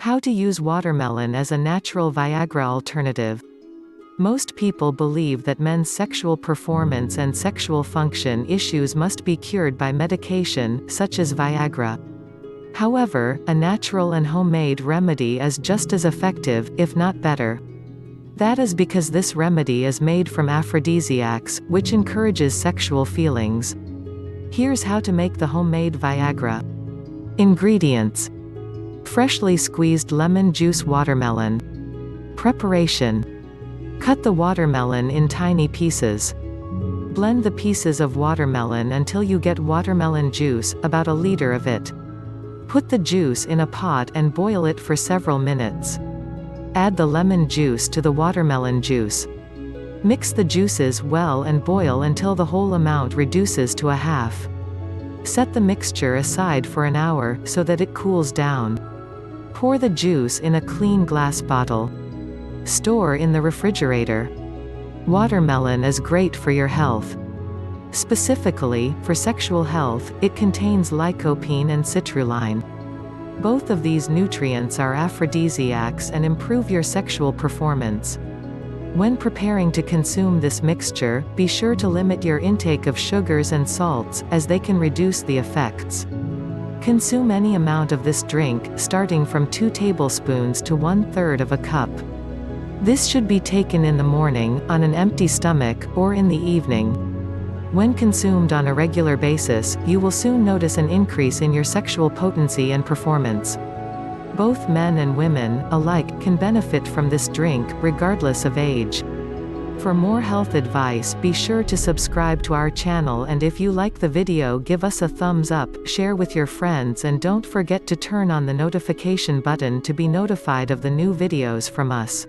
How to use watermelon as a natural Viagra alternative. Most people believe that men's sexual performance and sexual function issues must be cured by medication, such as Viagra. However, a natural and homemade remedy is just as effective, if not better. That is because this remedy is made from aphrodisiacs, which encourages sexual feelings. Here's how to make the homemade Viagra. Ingredients: freshly squeezed lemon juice watermelon. Preparation: cut the watermelon in tiny pieces. Blend the pieces of watermelon until you get watermelon juice, about a liter of it. Put the juice in a pot and boil it for several minutes. Add the lemon juice to the watermelon juice. Mix the juices well and boil until the whole amount reduces to a half. Set the mixture aside for an hour, so that it cools down. Pour the juice in a clean glass bottle. Store in the refrigerator. Watermelon is great for your health. Specifically, for sexual health, it contains lycopene and citrulline. Both of these nutrients are aphrodisiacs and improve your sexual performance. When preparing to consume this mixture, be sure to limit your intake of sugars and salts, as they can reduce the effects. Consume any amount of this drink, starting from 2 tablespoons to 1/3 of a cup. This should be taken in the morning, on an empty stomach, or in the evening. When consumed on a regular basis, you will soon notice an increase in your sexual potency and performance. Both men and women, alike, can benefit from this drink, regardless of age. For more health advice, be sure to subscribe to our channel, and if you like the video, give us a thumbs up, share with your friends, and don't forget to turn on the notification button to be notified of the new videos from us.